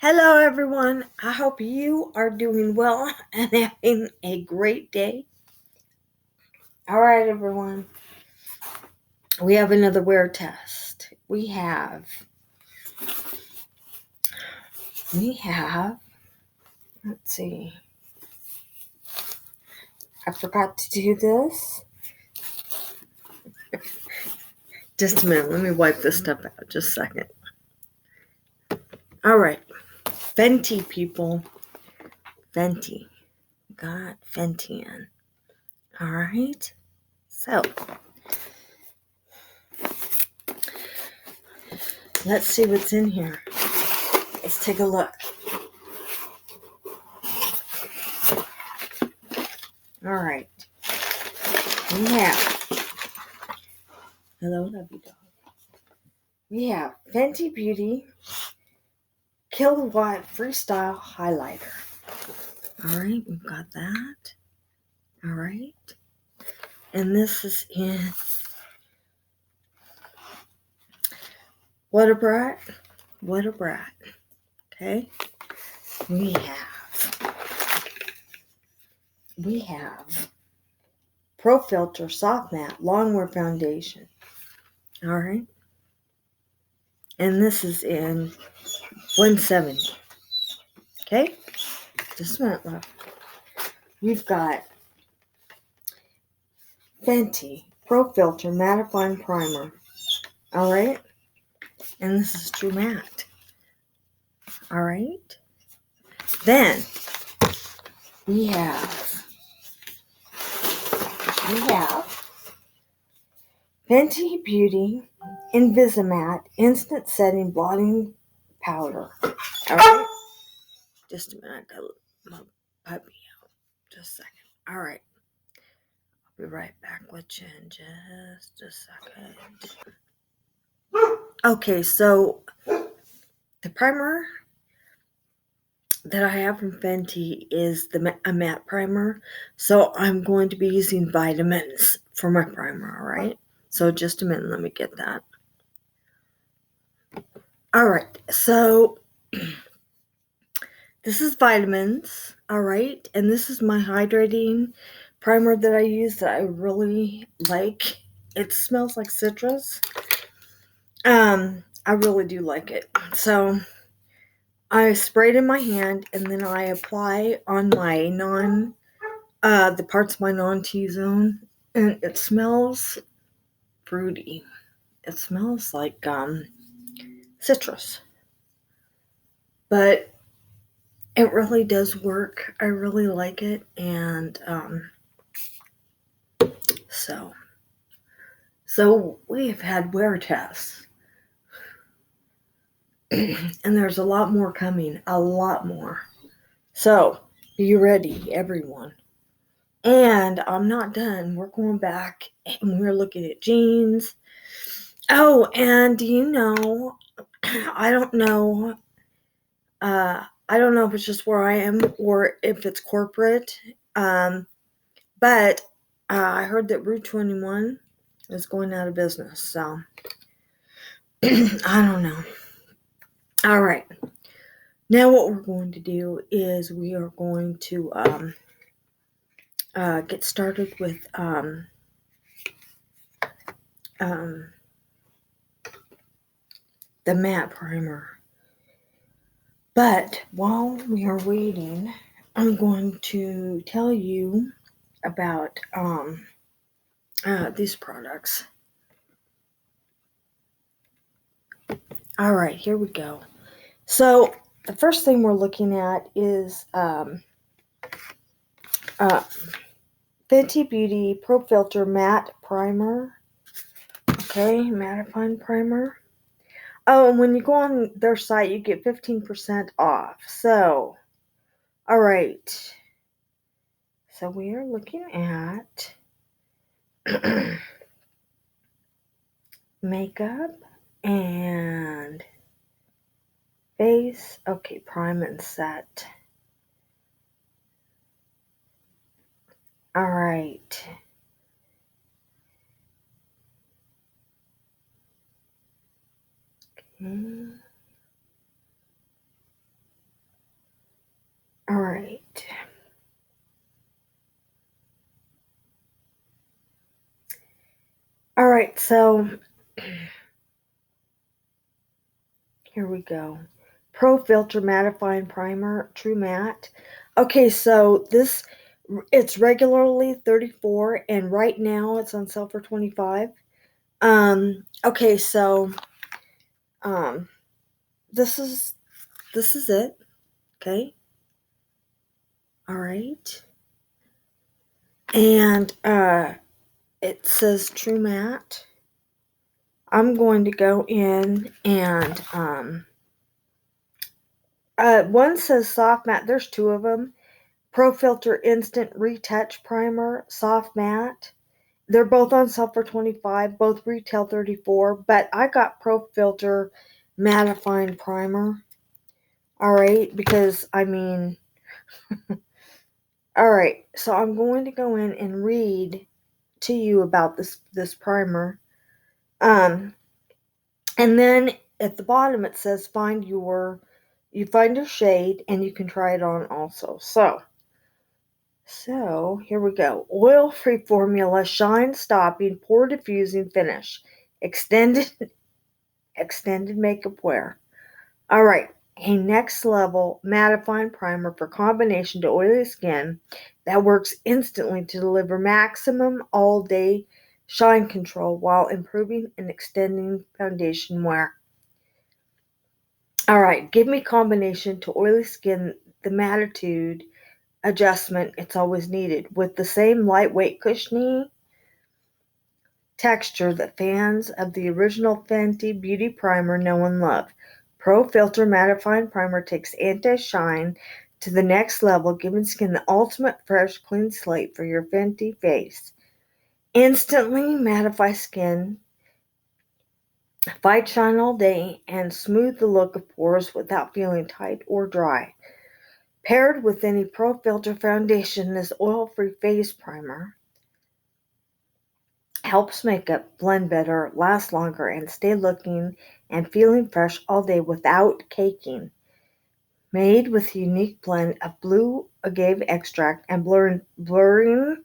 Hello, everyone. I hope you are doing well and having a great day. All right, everyone. We have another wear test. We have, let's see. I forgot to do this. Just a minute. Let me wipe this stuff out. Just a second. All right. Fenty, people. Fenty. Got Fenty in. All right. So, let's see what's in here. Let's take a look. All right. We have, hello, lovely dog. We have Fenty Beauty Kilowatt Freestyle Highlighter. All right, we've got that. All right. And this is in What a Brat. Okay. We have Pro Filt'R Soft Matte Longwear Foundation. All right. And this is in 170. Okay. Just a minute left. We've got Fenty Pro Filt'R Mattifying Primer. All right. And this is True Matte. All right. Then we have Fenty Beauty Invisimatte Instant Setting Blotting Powder. All right. Just a minute. I got my puppy out. Just a second. All right. I'll be right back with you in just a second. Okay, so the primer that I have from Fenty is a matte primer. So I'm going to be using vitamins for my primer, all right? So just a minute, let me get that. All right, so this is vitamins, all right? And this is my hydrating primer that I use that I really like. It smells like citrus. I really do like it. So I spray it in my hand and then I apply on my the parts of my non-T-zone, and it smells fruity. It smells like citrus. But it really does work. I really like it, and so we've had wear tests. And there's a lot more coming, a lot more. So, be ready, everyone. And I'm not done. We're going back and we're looking at jeans. Oh, and do you know, I don't know if it's just where I am or if it's corporate, but I heard that Route 21 is going out of business, so I don't know. All right. Now what we're going to do is we are going to get started with the matte primer. But while we are waiting, I'm going to tell you about these products. All right, here we go. So the first thing we're looking at is Fenty Beauty Pro Filt'R Matte Primer. Okay, mattifying primer. Oh, and when you go on their site, you get 15% off. So, all right. So we are looking at makeup and face. Okay, prime and set. All right. Okay. right. All right, so here we go. Pro Filt'R Mattifying Primer, True Matte. Okay, so it's regularly $34, and right now it's on sale for $25. Okay, so this is it. Okay. All right. And it says True Matte. I'm going to go in and one says Soft Matte. There's two of them. Pro Filt'R Instant Retouch Primer, Soft Matte. They're both on sale for $25. Both retail $34. But I got Pro Filt'R Mattifying Primer. All right, because I mean, all right. So I'm going to go in and read to you about this primer. And then at the bottom it says you find your shade and you can try it on also. So here we go. Oil-free formula, shine stopping, pore diffusing finish. Extended makeup wear. All right. A next level mattifying primer for combination to oily skin that works instantly to deliver maximum all day shine control while improving and extending foundation wear. All right, give me combination to oily skin the mattitude adjustment it's always needed with the same lightweight cushiony texture that fans of the original Fenty beauty primer know and love. Pro Filt'R Mattifying Primer takes anti-shine to the next level, giving skin the ultimate fresh, clean slate for your Fenty face. Instantly mattify skin, fight shine all day, and smooth the look of pores without feeling tight or dry. Paired with any Pro Filt'R foundation, this oil-free face primer helps makeup blend better, last longer, and stay looking and feeling fresh all day without caking. Made with a unique blend of blue agave extract and blurring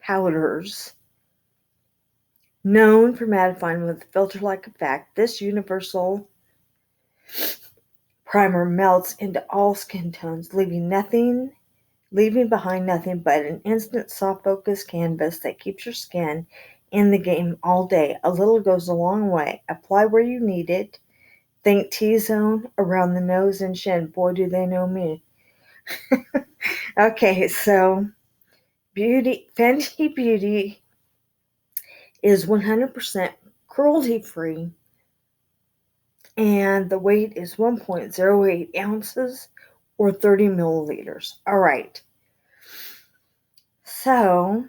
powders, known for mattifying with a filter-like effect, this universal primer melts into all skin tones, leaving behind nothing but an instant soft focus canvas that keeps your skin in the game all day. A little goes a long way. Apply where you need it. Think T-zone around the nose and chin. Boy, do they know me. Okay, so Fenty Beauty is 100% cruelty-free, and the weight is 1.08 ounces or 30 milliliters. All right. So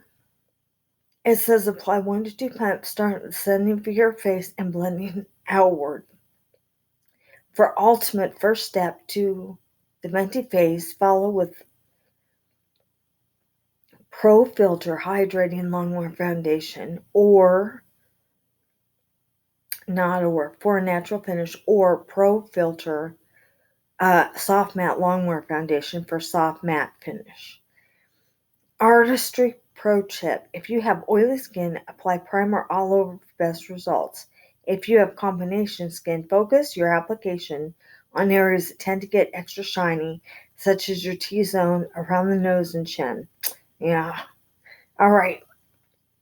it says apply 1 to 2 pumps, starting sending for your face and blending outward. For ultimate first step to the Fenty face, follow with Pro Filt'R Hydrating Longwear Foundation for a natural finish, or Pro Filt'R Soft Matte Longwear Foundation for soft matte finish. Artistry pro tip: if you have oily skin, apply primer all over for best results. If you have combination skin, focus your application on areas that tend to get extra shiny, such as your T-zone, around the nose and chin. Yeah. All right.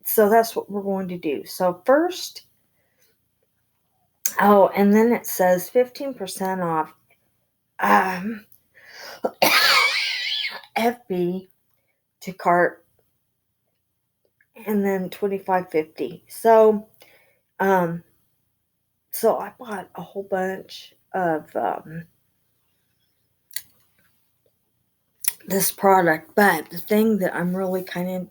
So that's what we're going to do. So first, and then it says 15% off FB to cart, and then $25.50. So I bought a whole bunch of this product, but the thing that I'm really kind of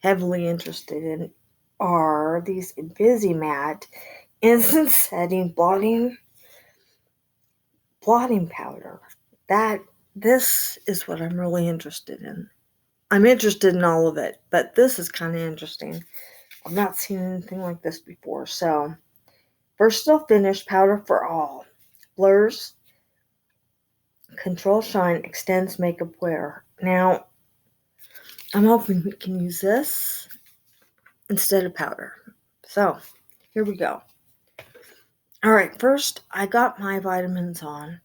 heavily interested in are these Invisimatte instant setting blotting powder. This is what I'm really interested in. I'm interested in all of it, but this is kind of interesting. I've not seen anything like this before. So, versatile finish powder for all. Blurs Control Shine Extends Makeup Wear. Now, I'm hoping we can use this instead of powder. So, here we go. Alright, first I got my vitamins on.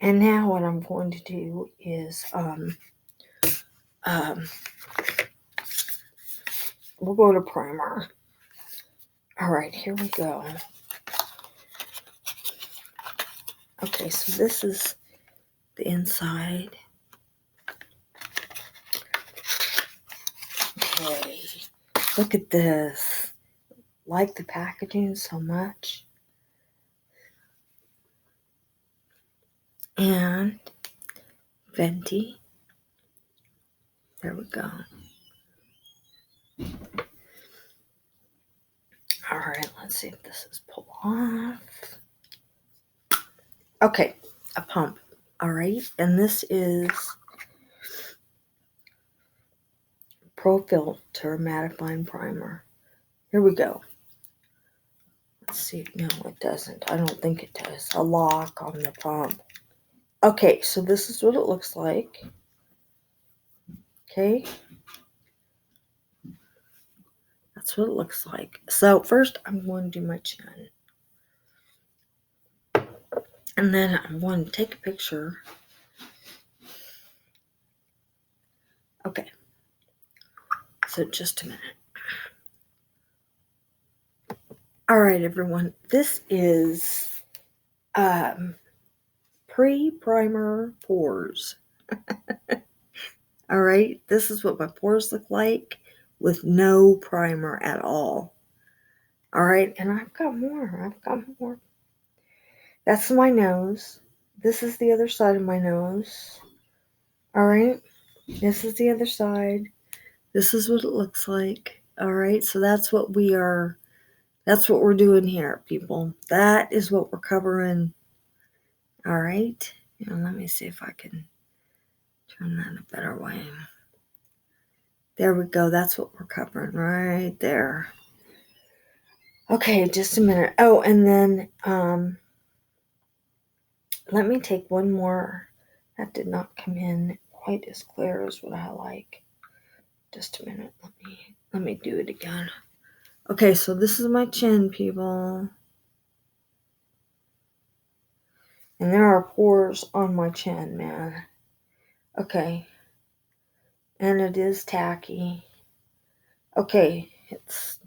And now what I'm going to do is we'll go to primer. Alright, here we go. Okay, so this is the inside. Okay, look at this. Like the packaging so much. And Fenty. There we go. Alright, let's see if this is pulled off. Okay, a pump. Alright, and this is Pro Filt'R Mattifying Primer. Here we go. Let's see. No, it doesn't. I don't think it does. A lock on the pump. Okay, so this is what it looks like. Okay. That's what it looks like. So first I'm going to do my chin. And then I'm going to take a picture. Okay. So just a minute. Alright, everyone. This is pre-primer pores. Alright, this is what my pores look like with no primer at all. Alright, and I've got more. That's my nose. This is the other side of my nose. Alright, this is the other side. This is what it looks like. Alright, so that's what we're doing here, people. That is what we're covering. Alright, now let me see if I can turn that a better way. There we go. That's what we're covering right there. Okay, just a minute. Oh, and then let me take one more. That did not come in quite as clear as what I like. Just a minute. Let me do it again. Okay, so this is my chin, people. And there are pores on my chin, man. Okay. And it is tacky. Okay, it's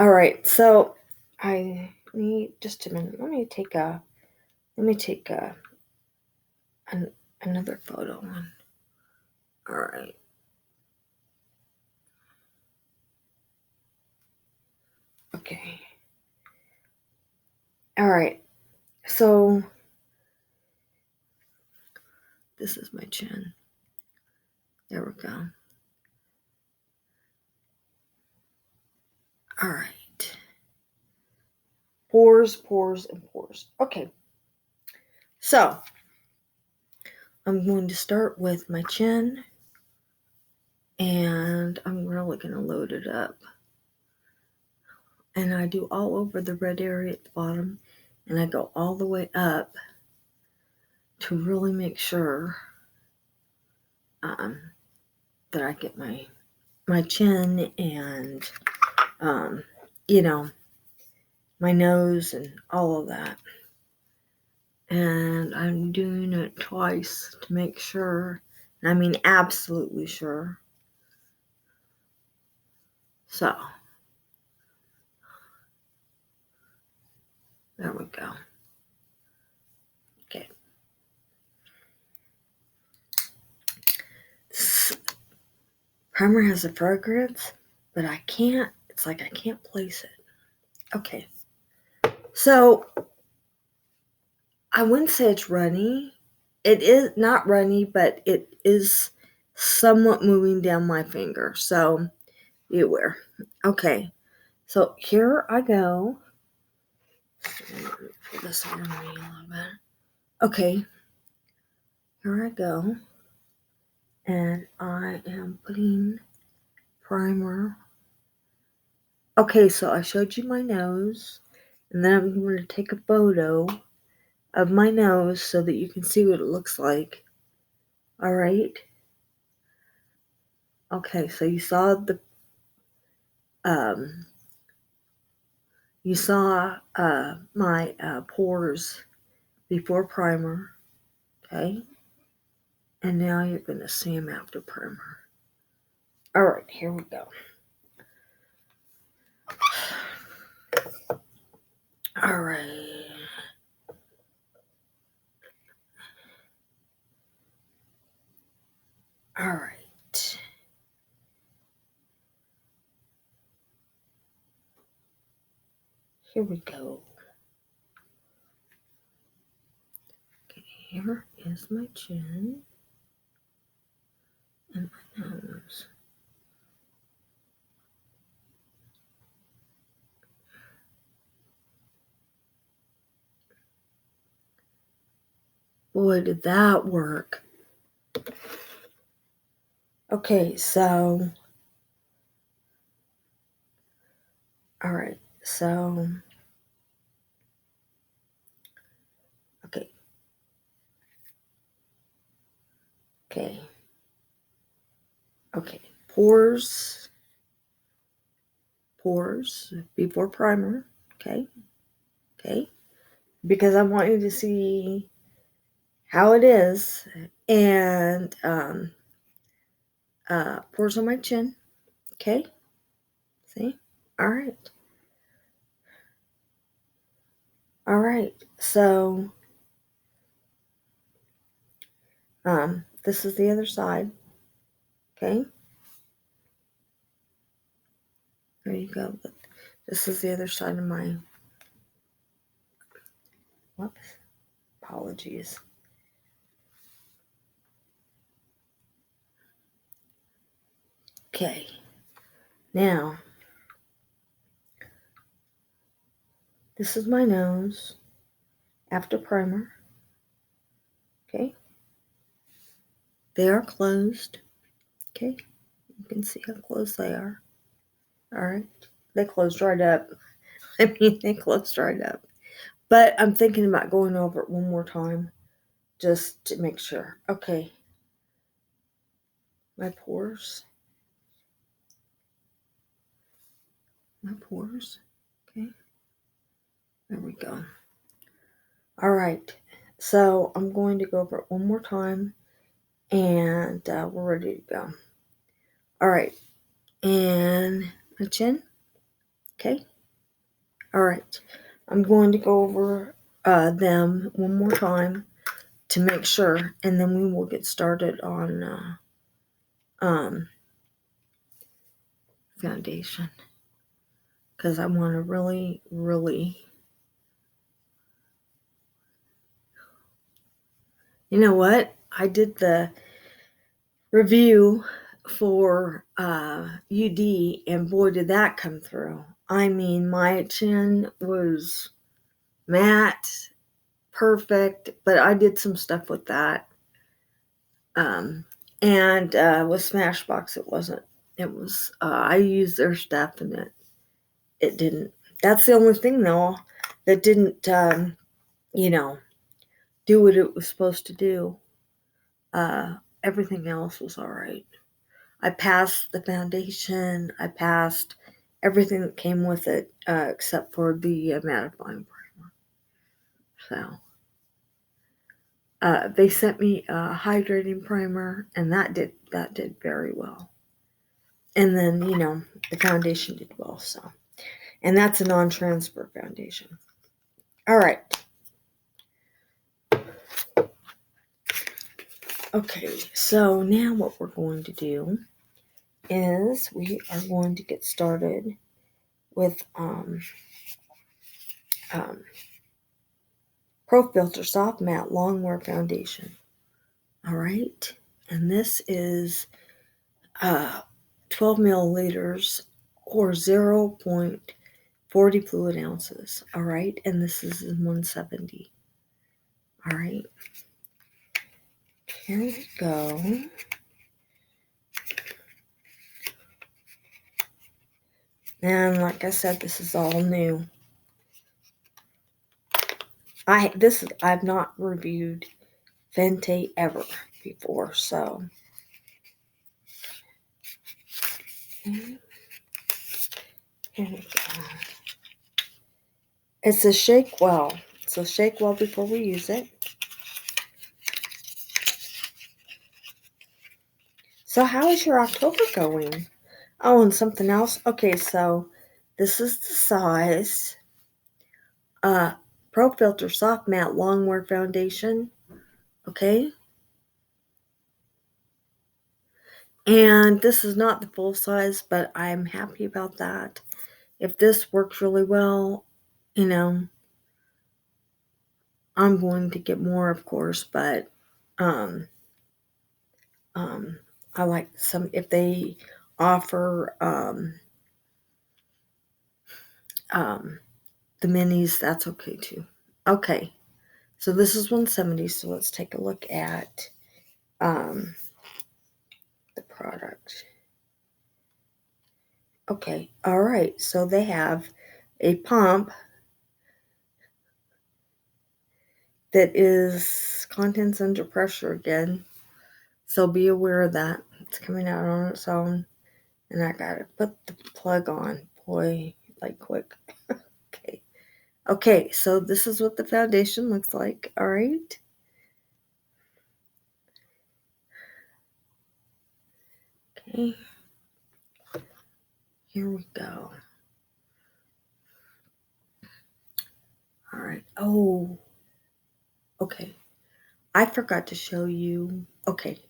alright, so I need just a minute. Let me take another photo one. Alright. Okay. Alright. So this is my chin. There we go. Alright. Pores, pores, and pores. Okay. So I'm going to start with my chin. And I'm really going to load it up. And I do all over the red area at the bottom. And I go all the way up to really make sure that I get my chin and, my nose and all of that. And I'm doing it twice to make sure. And I mean absolutely sure. So, there we go. Okay. This primer has a fragrance, but it's like I can't place it. Okay. So, I wouldn't say it's runny. It is not runny, but it is somewhat moving down my finger. So, beware. Okay. So, here I go. Put this on me a little bit. Okay. Here I go. And I am putting primer. Okay, so I showed you my nose. And then I'm going to take a photo of my nose so that you can see what it looks like. All right. Okay, so you saw my pores before primer, okay? And now you're going to see them after primer. All right, here we go. All right. All right. Here we go. Okay, here is my chin and my nose. Boy, did that work. Okay, so, all right, so, okay, pores before primer, okay, because I want you to see how it is, and pores on my chin, okay, see, all right, so, this is the other side, okay, there you go, this is the other side of my, whoops, apologies. Okay, now, this is my nose after primer, okay, they are closed, okay, you can see how close they are, all right, they closed right up, they closed right up, but I'm thinking about going over it one more time, just to make sure, okay, my pores, okay, there we go. All right, so I'm going to go over it one more time, and we're ready to go. All right, and my chin, okay. All right, I'm going to go over them one more time to make sure, and then we will get started on foundation, because I want to really, you know what? I did the review for UD, and boy, did that come through. I mean, my chin was matte, perfect, but I did some stuff with that. And with Smashbox, it wasn't. It was, I used their stuff, and it didn't. That's the only thing, though, that didn't, do what it was supposed to do. Everything else was all right. I passed the foundation. I passed everything that came with it, except for the mattifying primer. So, they sent me a hydrating primer, and that did very well. And then, the foundation did well. So, and that's a non-transfer foundation. All right. Okay, so now what we're going to do is we are going to get started with Pro Filt'R Soft Matte Longwear Foundation. All right, and this is 12 milliliters or 0.40 fluid ounces. All right, and this is 170. All right, here we go. And like I said, this is all new. I've not reviewed Fenty ever before, so okay. Here we go. It's a shake well. So shake well before we use it. So how is your October going? Oh, and something else. Okay, so this is the size. Pro Filt'R Soft Matte Longwear Foundation. Okay. And this is not the full size, but I'm happy about that. If this works really well, you know, I'm going to get more, of course, but um, I like some, if they offer the minis, that's okay too. Okay, so this is 170, so let's take a look at the product. Okay, all right, so they have a pump that is contents under pressure again, so be aware of that. It's coming out on its own, and I gotta put the plug on, boy, like quick. Okay, so this is what the foundation looks like. All right. Okay. Here we go. All right. Oh, okay. I forgot to show you. Okay.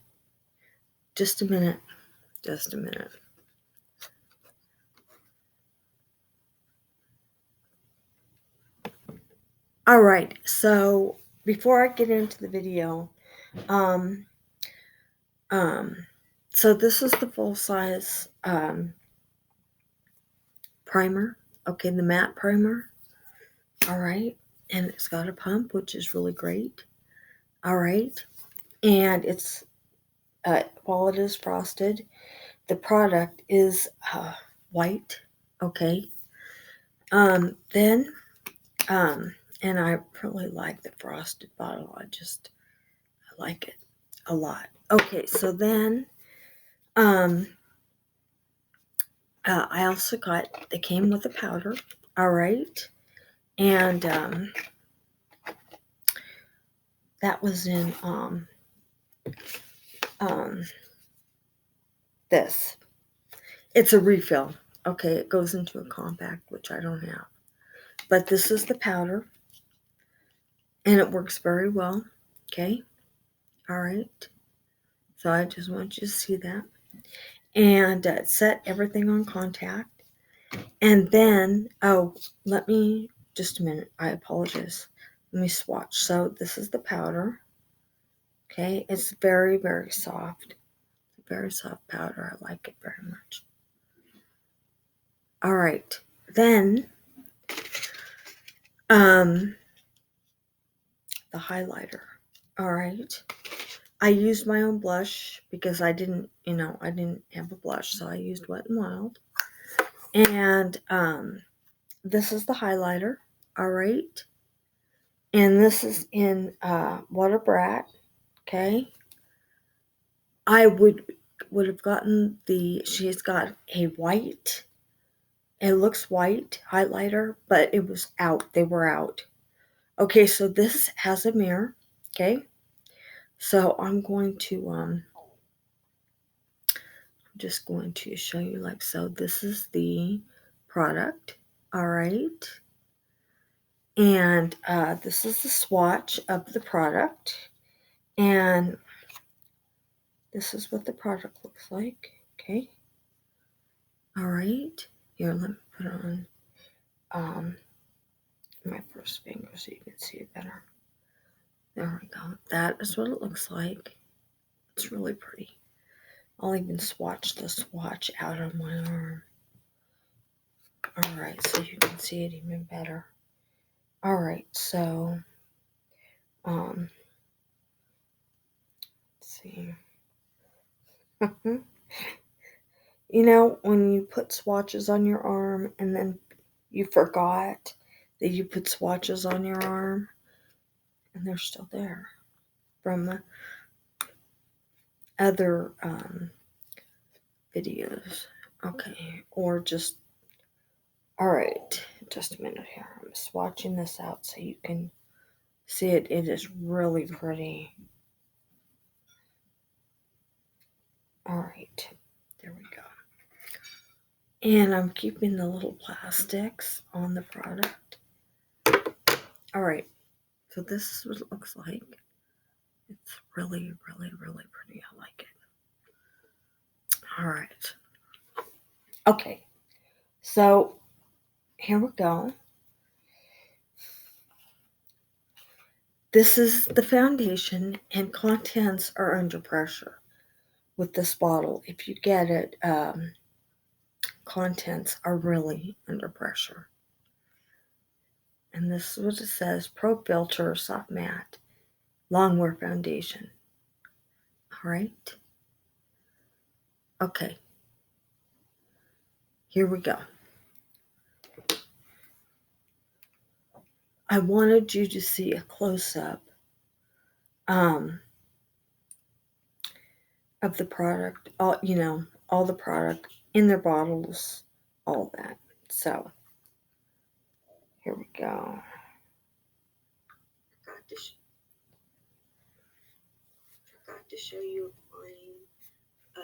Just a minute. Just a minute. All right. So before I get into the video, um, so this is the full size primer. Okay, the matte primer. All right, and it's got a pump, which is really great. All right, and it's while it is frosted, the product is white. Okay, then and I really like the frosted bottle. I like it a lot. Okay, so then I also got, they came with a powder. All right, and that was in this. It's a refill. Okay, it goes into a compact, which I don't have. But this is the powder, and it works very well. Okay, all right. So I just want you to see that. And set everything on contact. And then, oh, let me, just a minute. I apologize. Let me swatch. So this is the powder. Okay, it's very, very soft. Very soft powder. I like it very much. All right. Then, the highlighter. All right. I used my own blush because I didn't have a blush, so I used Wet n Wild. And this is the highlighter. All right. And this is in Water Brat. Okay. I would have gotten she's got a white, it looks white highlighter, but it was out. They were out. Okay, so this has a mirror. Okay. So I'm just going to show you like so. This is the product. All right. And this is the swatch of the product. And this is what the product looks like. Okay. All right. Here, let me put on my first finger so you can see it better. There we go. That is what it looks like. It's really pretty. I'll even swatch the swatch out on my arm. All right, so you can see it even better. All right, so let's see. You know, when you put swatches on your arm and then you forgot that you put swatches on your arm, and they're still there from the other videos. Okay, or just, alright, just a minute here. I'm swatching this out so you can see it. It is really pretty. Alright, there we go. And I'm keeping the little plastics on the product. Alright, so this is what it looks like. It's really, really, really pretty. I like it. Alright. Okay, so here we go. This is the foundation, and contents are under pressure with this bottle. If you get it, contents are really under pressure. And this is what it says: Pro Filt'R Soft Matte Longwear Foundation. All right. Okay. Here we go. I wanted you to see a close-up of the product, all the product in their bottles, all that. So here we go. Forgot to show you a line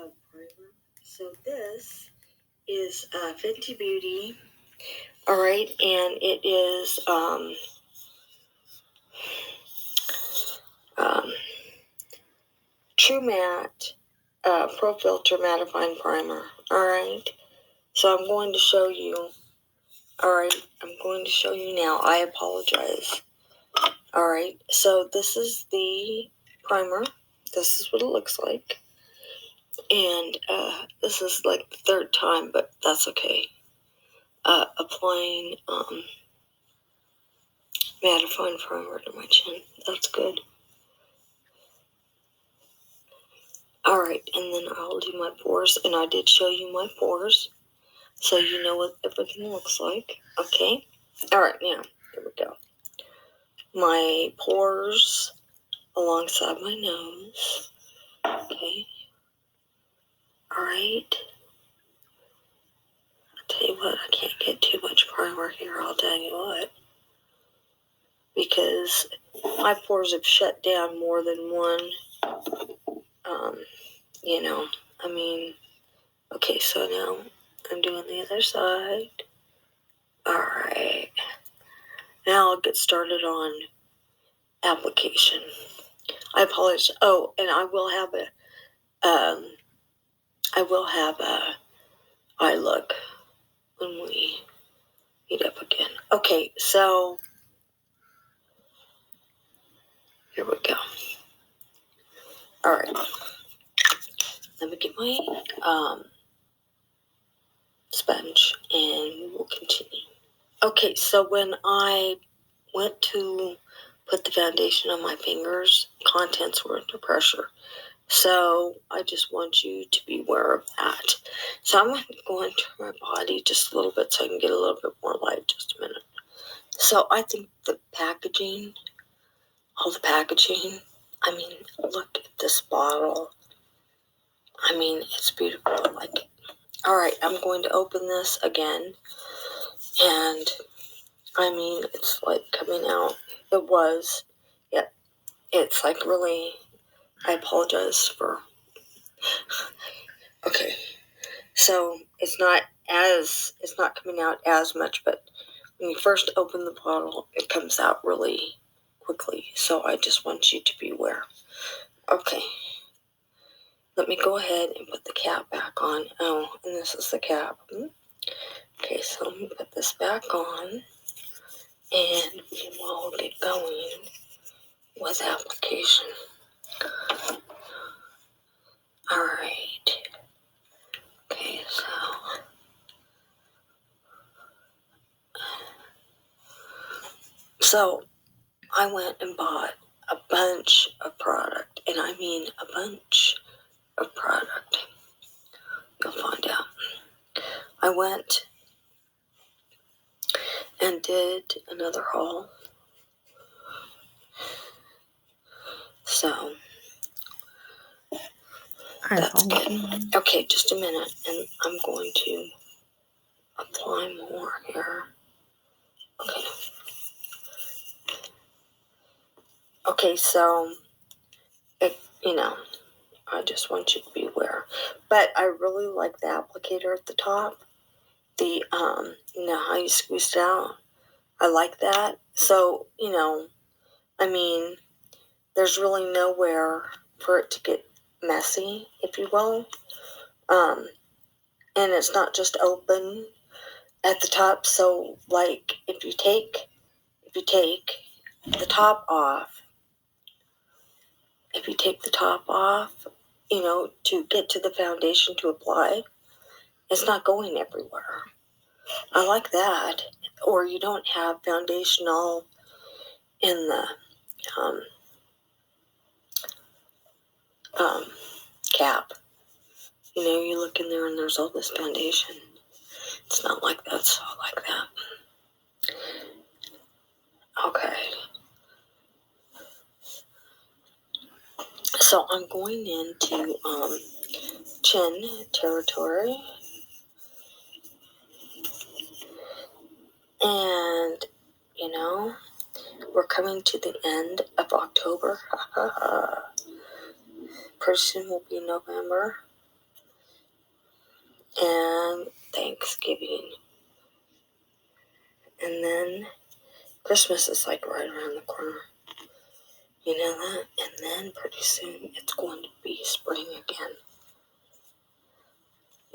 of primer. So this is Fenty Beauty. All right, and it is True Matte Pro Filt'R Mattifying Primer. All right, so I'm going to show you. All right, I'm going to show you now. I apologize. All right, so this is the primer. This is what it looks like. And this is like the third time, but that's okay. Applying mattifying primer to my chin. That's good. Alright, and then I'll do my pores, and I did show you my pores, so you know what everything looks like. Okay? Alright, now, here we go. My pores alongside my nose. Okay? Alright. I'll tell you what, I can't get too much primer here, I'll tell you what. Because my pores have shut down more than one. Okay, so now I'm doing the other side. Alright. Now I'll get started on application. I apologize. Oh, and I will have a eye look when we meet up again. Okay, so here we go. Alright. Let me get my sponge and we will continue. Okay, so when I went to put the foundation on my fingers, contents were under pressure. So I just want you to be aware of that. So I'm going to go into my body just a little bit so I can get a little bit more light. Just a minute. So I think the packaging, all the packaging, look at this bottle. It's beautiful. I like it. All right, I'm going to open this again. And, it's like coming out. It was. Yeah, it's like really, I apologize for. Okay, so it's not coming out as much, but when you first open the bottle, it comes out really quickly. So I just want you to be aware. Okay, let me go ahead and put the cap back on. Oh, and this is the cap. Okay, so let me put this back on, and we will get going with application. All right. Okay, so I went and bought a bunch of product, and I mean a bunch of product. You'll find out. I went and did another haul. So, that's good. Okay, just a minute, and I'm going to apply more here. Okay. Okay, so, I just want you to be aware. But I really like the applicator at the top. The, how you squeeze it out. I like that. So, there's really nowhere for it to get messy, if you will. And it's not just open at the top. So, like, if you take the top off, to get to the foundation to apply, it's not going everywhere. I like that. Or you don't have foundation all in the cap. You look in there and there's all this foundation. It's not like that, so I like that. Okay. So I'm going into chin territory. And, we're coming to the end of October. Pretty soon will be November. And Thanksgiving. And then Christmas is like right around the corner. You know that? And then pretty soon it's going to be spring again.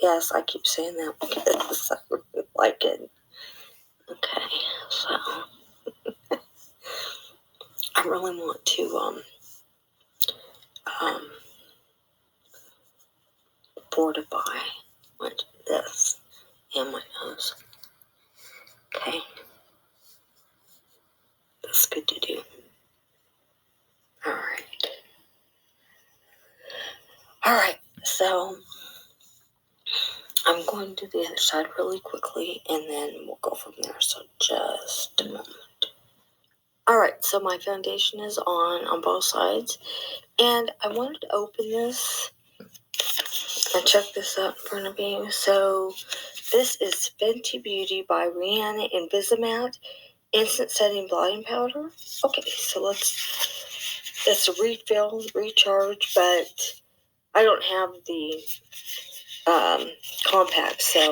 Yes, I keep saying that because I really like it. Okay, so I really want to fortify this and my nose. Okay, that's good to do. All right. So I'm going to the other side really quickly, and then we'll go from there. So just a moment. All right, so my foundation is on both sides, and I wanted to open this and check this out in front of you. So this is Fenty Beauty by Rihanna Invisimatte Instant Setting Blotting Powder. Okay, so it's a refill, recharge, but I don't have the compact, so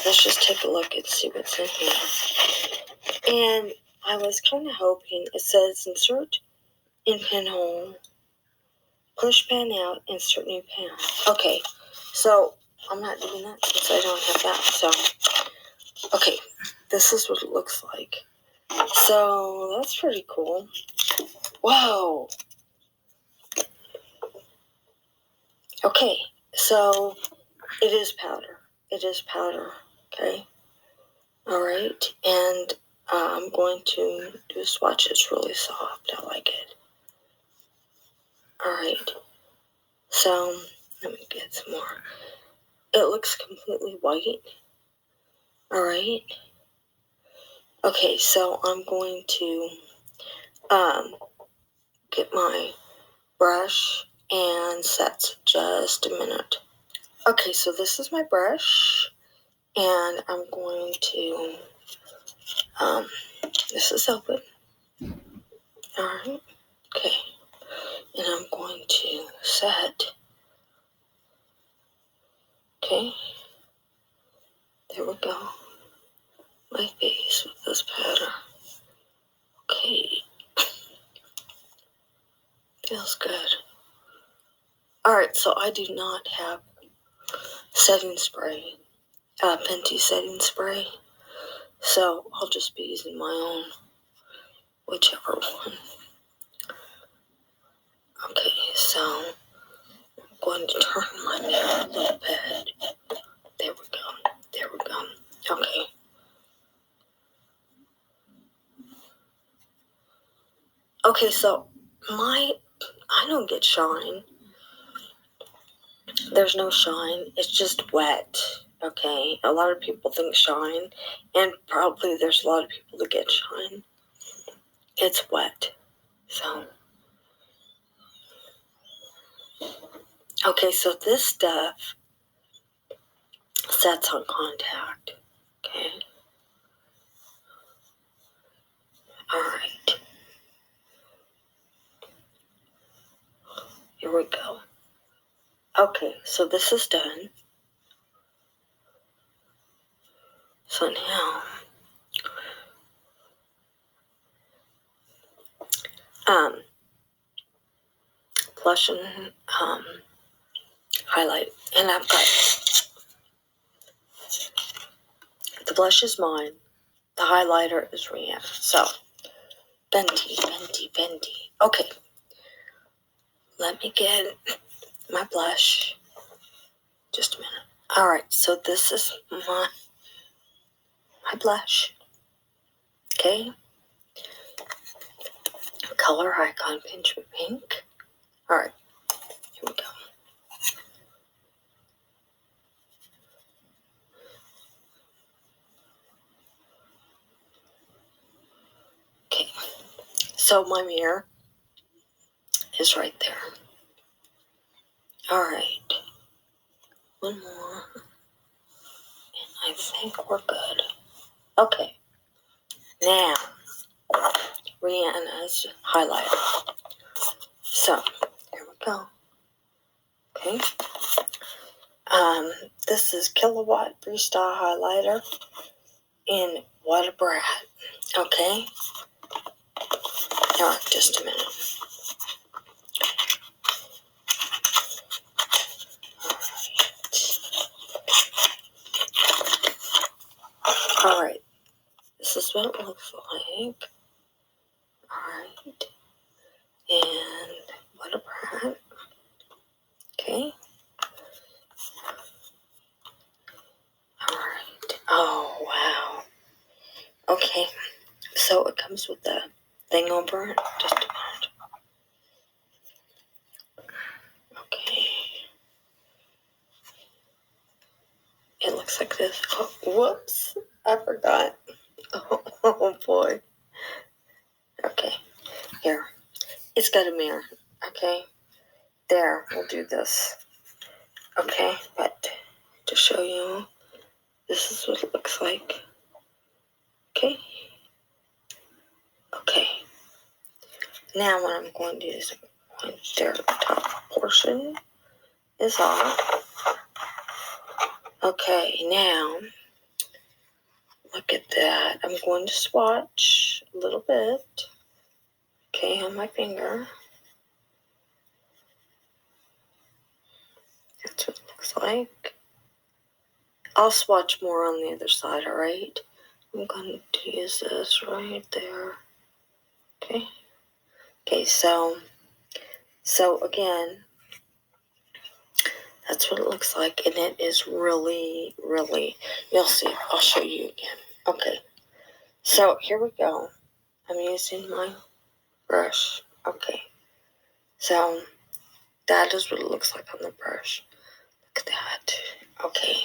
let's just take a look and see what's in here. And I was kind of hoping, it says insert in pinhole, push pan out, insert new pan. Okay, so I'm not doing that since I don't have that. So, okay, this is what it looks like. So that's pretty cool. Whoa. Okay, so it is powder. Okay. All right, and I'm going to do a swatch. It's really soft. I like it. All right, so let me get some more. It looks completely white. All right. Okay, so I'm going to get my brush and set just a minute. Okay, so this is my brush, and I'm going to, this is open. All right, okay, and I'm going to set. Okay, there we go. My face with this powder. Okay, feels good. All right, so I do not have setting spray, Fenty setting spray, so I'll just be using my own, whichever one. Okay, so I'm going to turn my mirror a little bit. There we go. Okay. Okay, so I don't get shine. There's no shine. It's just wet. Okay. A lot of people think shine, and probably there's a lot of people that get shine. It's wet. So Okay, so this stuff sets on contact. Okay. All right. Here we go. Okay, so this is done. So now, blush and highlight. And I've got, the blush is mine. The highlighter is Rihanna. So, Fenty. Okay, let me get my blush. Just a minute. All right, so this is my blush. Okay. Color icon pinch pink. All right, here we go. Okay, so my mirror is right there. All right, one more, and I think we're good. Okay, now Rihanna's highlighter. So here we go. Okay, this is Kilowatt Freestyle Highlighter in Water Brad. Okay, all right, just a minute. All right, this is what it looks like. Alright, and what a brand. Okay. Alright. Oh, wow. Okay, so it comes with the thing over it. Just a minute. Okay. It looks like this. Oh, whoops. I forgot. Oh boy. Okay, here. It's got a mirror. Okay. There, we'll do this. Okay, but to show you, this is what it looks like. Okay. Okay. Now what I'm going to do is once their top portion is off. Okay, now look at that. I'm going to swatch a little bit. Okay, on my finger. That's what it looks like. I'll swatch more on the other side, alright? I'm going to use this right there. Okay. Okay, so again, that's what it looks like, and it is really, you'll see. I'll show you again. Okay, so here we go. I'm using my brush. Okay, so that is what it looks like on the brush. Look at that. Okay,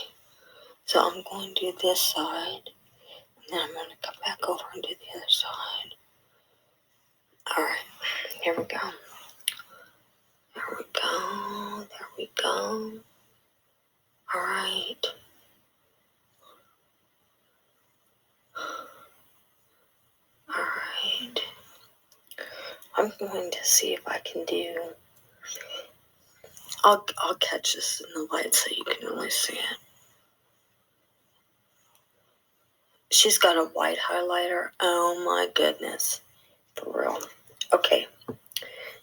so I'm going to do this side, and then I'm going to come back over and do the other side. All right, here we go. There we go. There we go. All right. All right. I'm going to see if I can do. I'll catch this in the light so you can really see it. She's got a white highlighter. Oh my goodness. For real. Okay.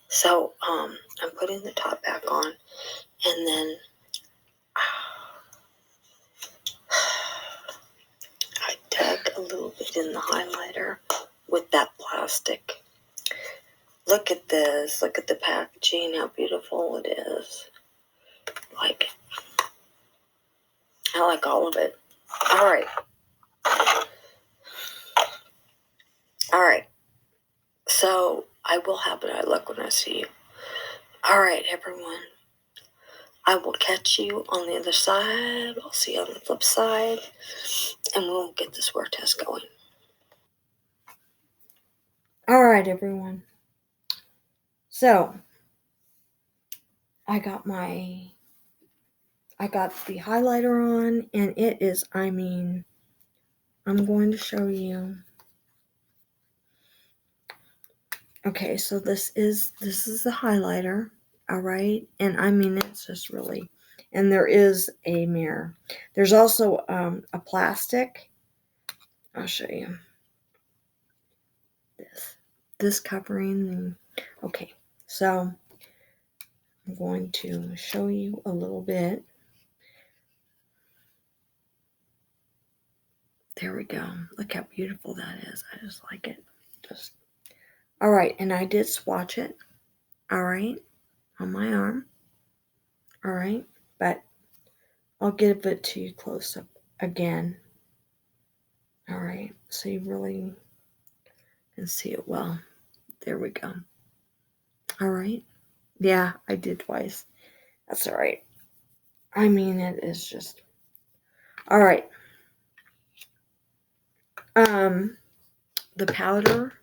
So, I'm putting the top back on, and then I dug a little bit in the highlighter with that plastic. Look at this. Look at the packaging, how beautiful it is. Like, I like all of it. All right. All right. So, I will have it. I look when I see you. All right, everyone. I will catch you on the other side. I'll see you on the flip side, and we'll get this word test going. All right, everyone. So, I got the highlighter on, and it is, I mean, I'm going to show you. Okay, so this is the highlighter, all right? And I mean, it's just really, and there is a mirror. There's also a plastic. I'll show you this covering. Okay, so I'm going to show you a little bit. There we go. Look how beautiful that is. I just like it. All right, and I did swatch it. All right, on my arm. All right, but I'll give it to you close up again. All right, so you really can see it well. There we go. All right. Yeah, I did twice. That's all right. I mean, it is just all right. The powder.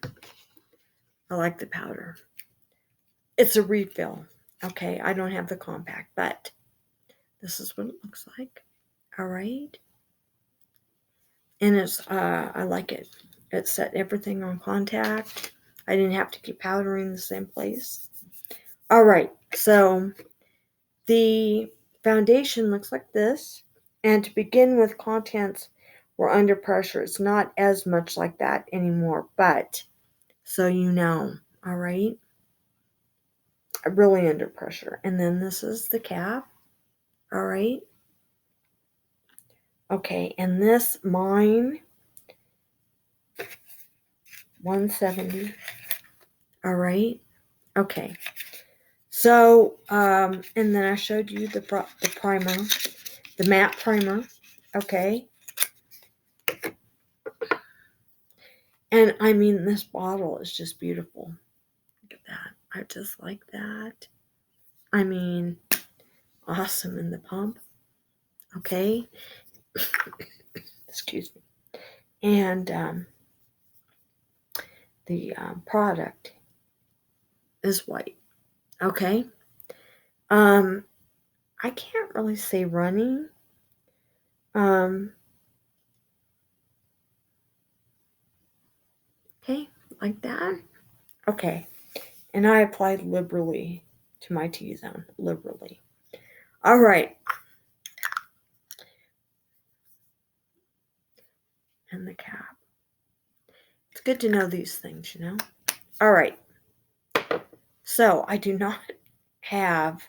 I like the powder. It's a refill. Okay, I don't have the compact, but this is what it looks like. All right. And it's I like it. It set everything on contact. I didn't have to keep powdering the same place. All right, so the foundation looks like this. And to begin with, contents were under pressure. It's not as much like that anymore, but so you know, all right? Really under pressure. And then this is the cap, all right? Okay, and this, mine, 170, all right? Okay. So, and then I showed you the primer, the matte primer, okay? And I mean, this bottle is just beautiful. Look at that. I just like that. I mean, awesome in the pump, okay? Excuse me. And the product is white, okay? I can't really say runny. Okay, like that. Okay, and I applied liberally to my T-zone, liberally. All right. And the cap. It's good to know these things, you know? All right. So I do not have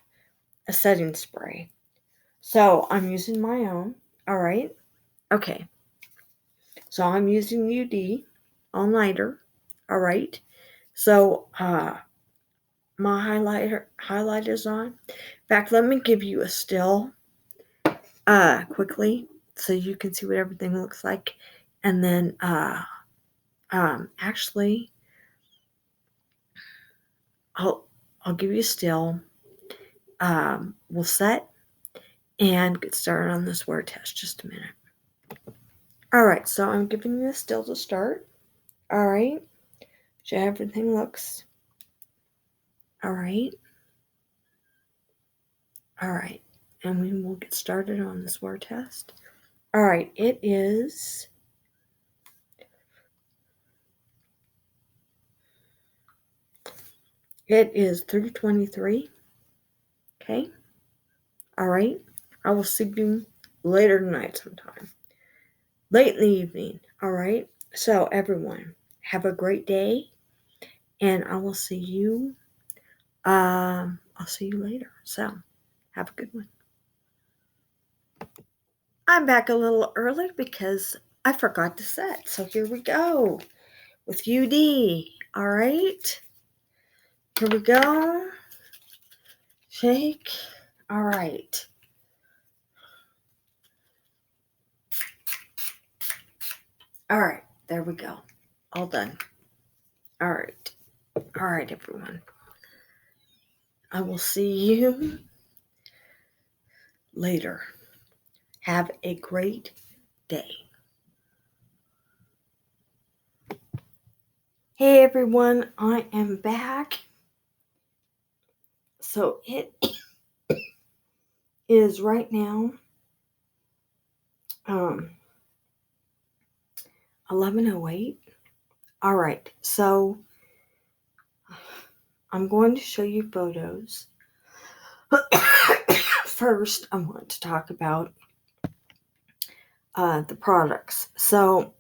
a setting spray. So I'm using my own. All right. Okay. So I'm using UD all nighter. All right. So my highlight is on. In fact, let me give you a still quickly so you can see what everything looks like. And then actually I'll give you a still. We'll set and get started on this wear test. Just a minute. All right, so I'm giving you a still to start. All right, so everything looks all right. All right, and we will get started on this wear test. All right, it is 3:23. Okay. All right. I will see you later tonight sometime. Late in the evening. All right. So everyone, have a great day, and I will see you. I'll see you later. So have a good one. I'm back a little early because I forgot to set. So here we go with UD. All right. Here we go. Shake. All right. All right. There we go. All done. All right. All right, everyone. I will see you later. Have a great day. Hey everyone, I am back. So it is right now 11:08. All right, so I'm going to show you photos. First, I want to talk about the products. So,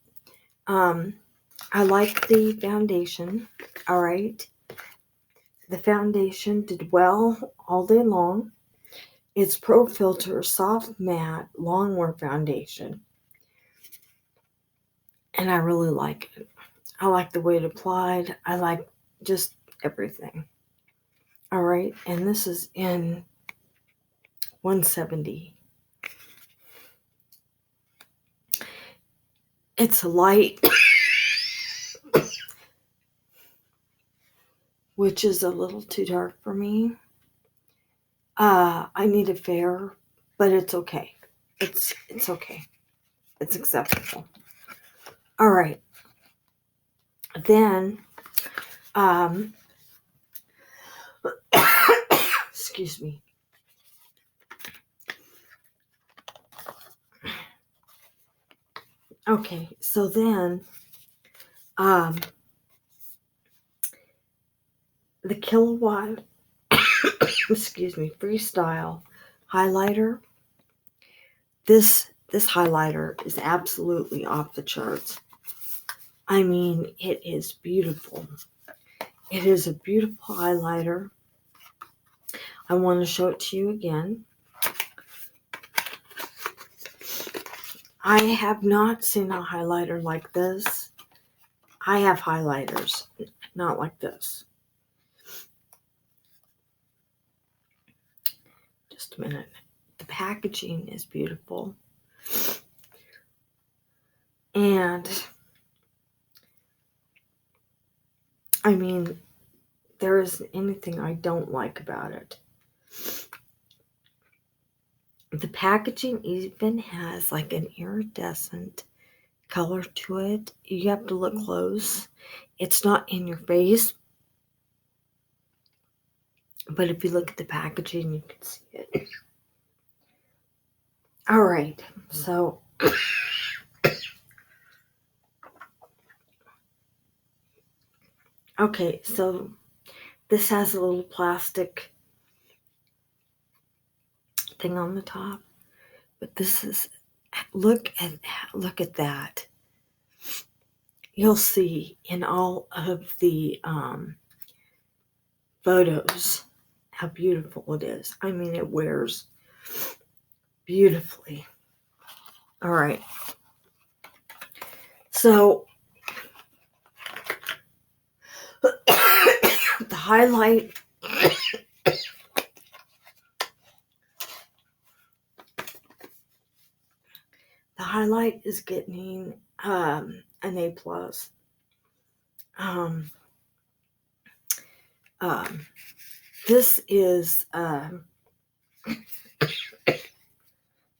I like the foundation. All right, the foundation did well all day long. It's Pro Filt'R Soft Matte Longwear Foundation, and I really like it. I like the way it applied. I like just everything. All right, and this is in 170. It's a light, which is a little too dark for me. I need a fair, but it's okay. It's okay. It's acceptable. All right. Then, excuse me. Okay, so then, the Kilowatt, excuse me, Freestyle highlighter. This highlighter is absolutely off the charts. I mean, it is beautiful. It is a beautiful highlighter. I want to show it to you again. I have not seen a highlighter like this. I have highlighters, not like this. Just a minute. The packaging is beautiful. And, I mean, there isn't anything I don't like about it. The packaging even has like an iridescent color to it. You have to look close. It's not in your face. But if you look at the packaging, you can see it. All right. So, okay. So, this has a little plastic thing on the top. But this is, look at that. You'll see in all of the photos how beautiful it is. I mean, it wears beautifully. All right. So, the highlight, is getting an A+. This is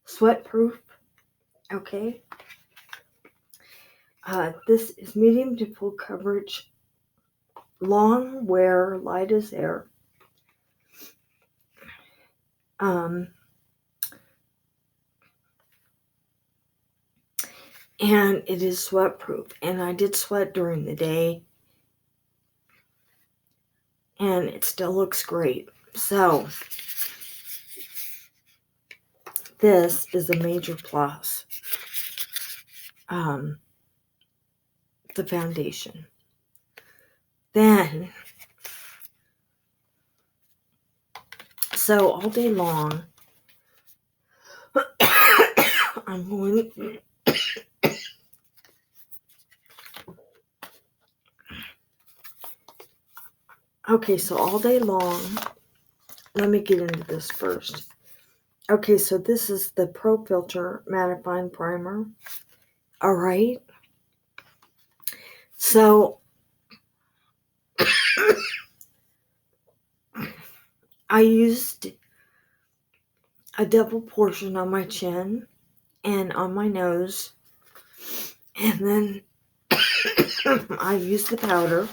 sweat proof. Okay. This is medium to full coverage, long wear, light as air. And it is sweat proof. And I did sweat during the day. And it still looks great. So, this is a major plus. The foundation. Then, so all day long, I'm going. Okay, so all day long, let me get into this first. Okay, so this is the Pro Filt'R Mattifying Primer. All right. So, I used a double portion on my chin and on my nose. And then I used the powder.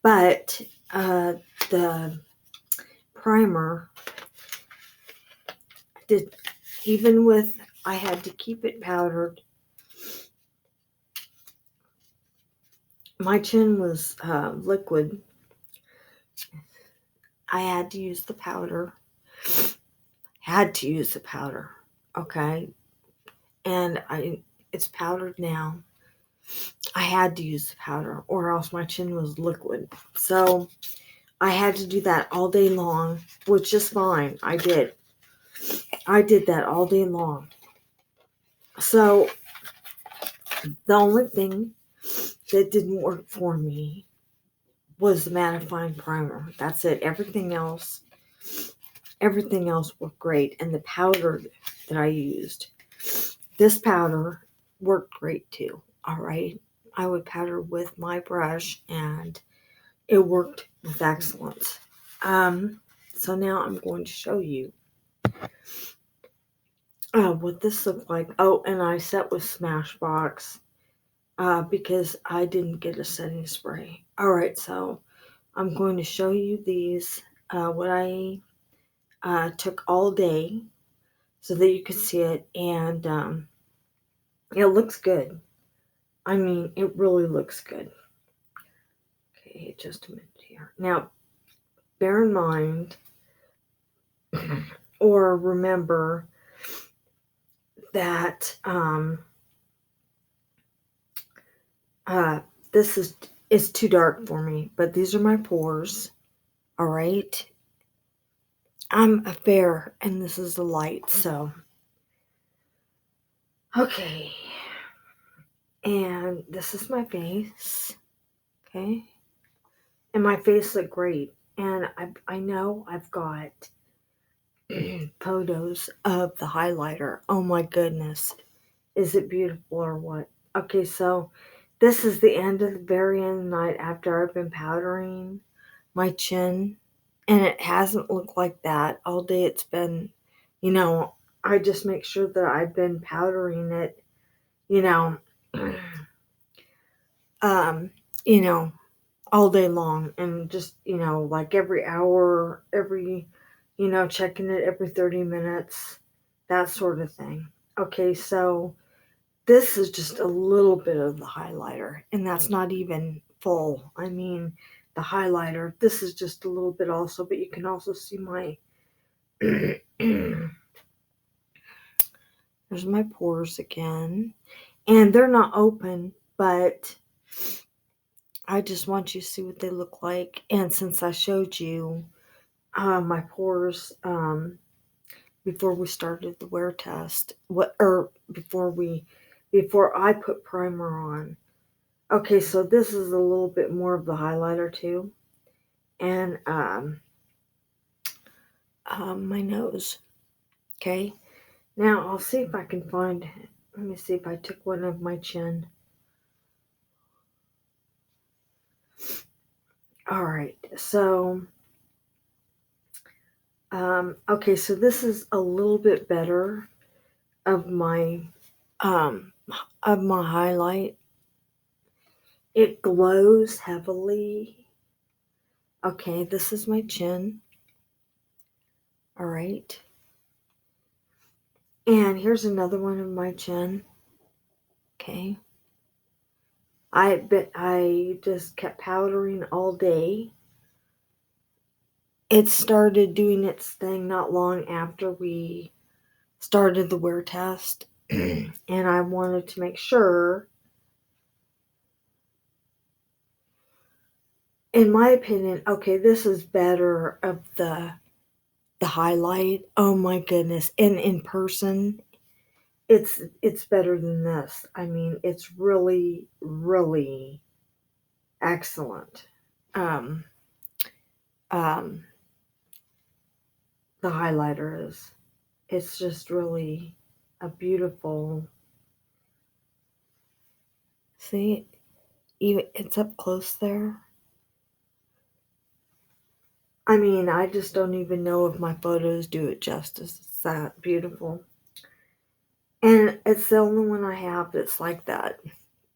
But the primer did, even with, I had to keep it powdered. My chin was liquid. I had to use the powder. Okay, and it's powdered now. I had to use the powder, or else my chin was liquid. So I had to do that all day long, which is fine. I did that all day long. So the only thing that didn't work for me was the mattifying primer. That's it. Everything else worked great. And the powder that I used, this powder worked great too. All right. I would powder with my brush and it worked with excellence. So now I'm going to show you what this looked like. Oh, and I set with Smashbox because I didn't get a setting spray. All right, so I'm going to show you these, what I took all day so that you could see it, and it looks good. I mean, it really looks good. Okay, just a minute here. Now, bear in mind or remember that this is too dark for me, but these are my pores. All right. I'm a fair, and this is the light, so. Okay. And this is my face. Okay. And my face looked great. And I know I've got photos of the highlighter. Oh my goodness. Is it beautiful or what? Okay, so this is the end of the very end of the night after I've been powdering my chin. And it hasn't looked like that all day. It's been, I just make sure that I've been powdering it, you know, all day long, and just, like every hour, checking it every 30 minutes, that sort of thing. Okay, so this is just a little bit of the highlighter, and that's not even full. I mean, the highlighter, this is just a little bit also, but you can also see my, there's my pores again, and they're not open, but I just want you to see what they look like. And since I showed you my pores before we started the wear test, before I put primer on. Okay, so this is a little bit more of the highlighter too, and my nose. Okay, now I'll see if I can find. Let me see if I took one of my chin. All right, so okay, so this is a little bit better of my highlight. It glows heavily. Okay, this is my chin. All right. And here's another one of my chin. Okay. I just kept powdering all day. It started doing its thing not long after we started the wear test. And I wanted to make sure, in my opinion, okay, this is better of the highlight. Oh my goodness. And in person, it's better than this. I mean, it's really, really excellent. Um, um, the highlighter is. It's just really a beautiful. See, even it's up close there. I mean, I just don't even know if my photos do it justice. It's that beautiful. And it's the only one I have that's like that.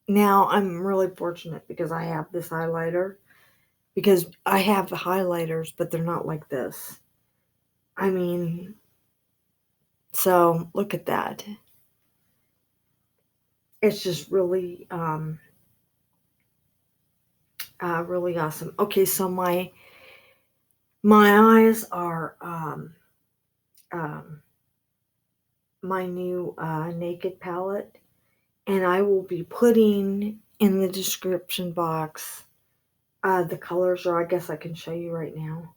Now, I'm really fortunate because I have this highlighter. because I have the highlighters, but they're not like this. I mean, so look at that. It's just really, really awesome. Okay, so my eyes are my new Naked palette, and I will be putting in the description box the colors, or I guess I can show you right now.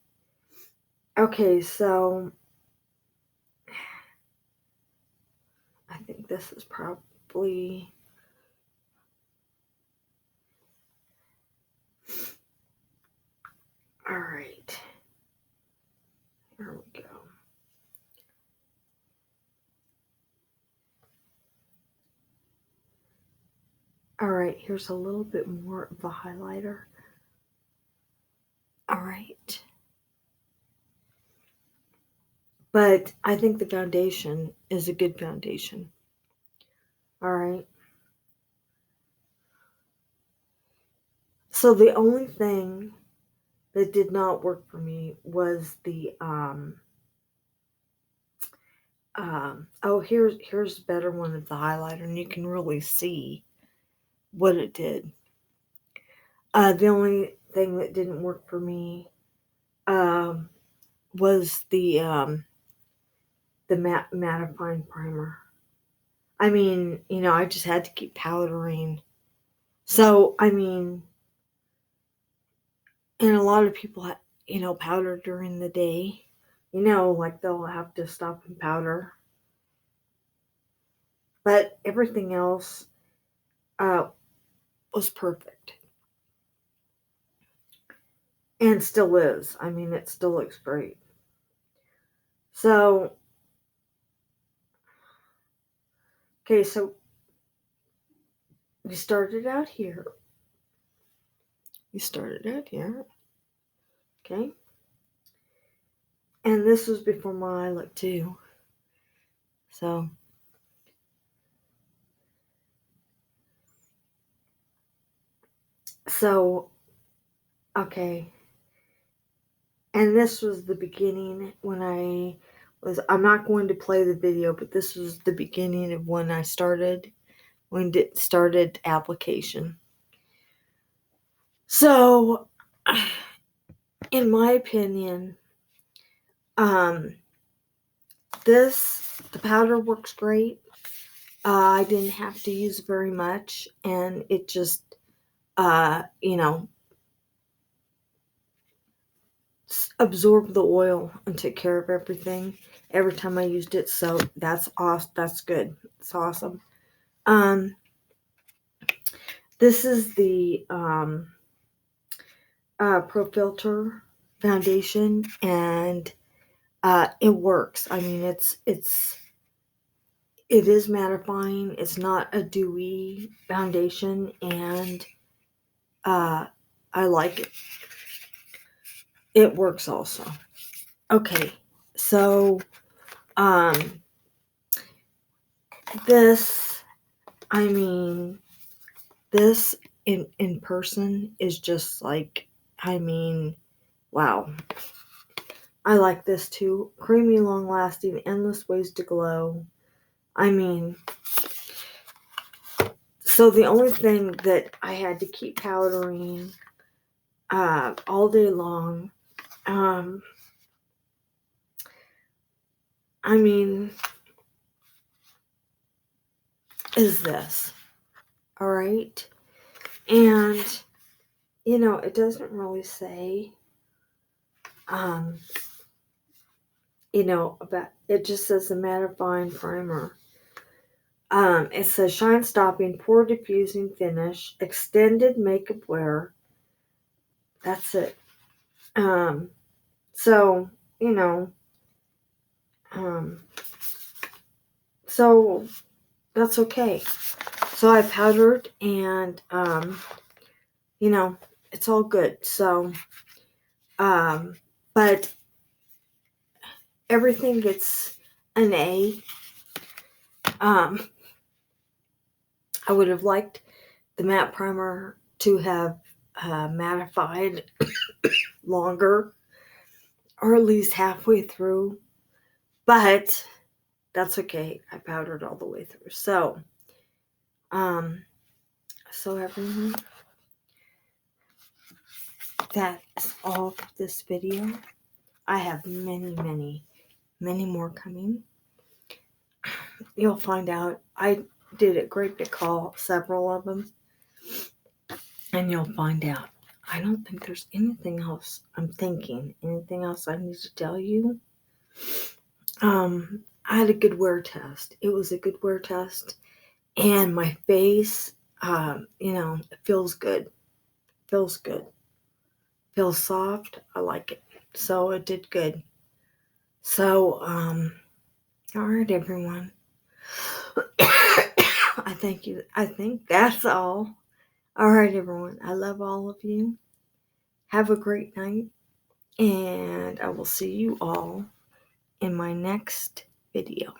Okay, so I think this is probably, all right. Here we go. All right, here's a little bit more of the highlighter. All right. But I think the foundation is a good foundation. All right. So the only thing that did not work for me was the oh, here's a better one of the highlighter, and you can really see what it did. The only thing that didn't work for me was the mattifying primer. I mean, I just had to keep powdering. So, I mean, and a lot of people, powder during the day. Like they'll have to stop and powder. But everything else was perfect. And still is. I mean, it still looks great. So, okay, so we started out here. Okay. And this was before my eye look too. So, okay. And this was the beginning when I'm not going to play the video, but this was the beginning of when I started application. So, in my opinion, the powder works great. I didn't have to use very much, and it just, absorbed the oil and took care of everything every time I used it. So that's awesome. That's good. It's awesome. This is the Pro Filt'R foundation, and it works. I mean, it is mattifying. It's not a dewy foundation, and I like it. It works also. Okay, so this, I mean, this in person is just like, I mean, wow. I like this too. Creamy, long lasting, endless ways to glow. I mean, so the only thing that I had to keep powdering all day long, I mean, is this. All right. And, it doesn't really say, about, it just says the mattifying primer. It says shine stopping, pore diffusing finish, extended makeup wear. That's it. So, so that's okay. So I powdered, and, it's all good. So, but everything gets an A. I would have liked the matte primer to have mattified longer, or at least halfway through. But that's okay. I powdered all the way through. So everyone, that's all for this video. I have many more coming. You'll find out. I did a great big haul, several of them, and you'll find out. I don't think there's anything else I'm thinking. Anything else I need to tell you? I had a good wear test. It was a good wear test. And my face, it feels good. Feels good. Feels soft. I like it. So it did good. So, all right, everyone. I thank you. I think that's all. All right, everyone. I love all of you. Have a great night. And I will see you all in my next video.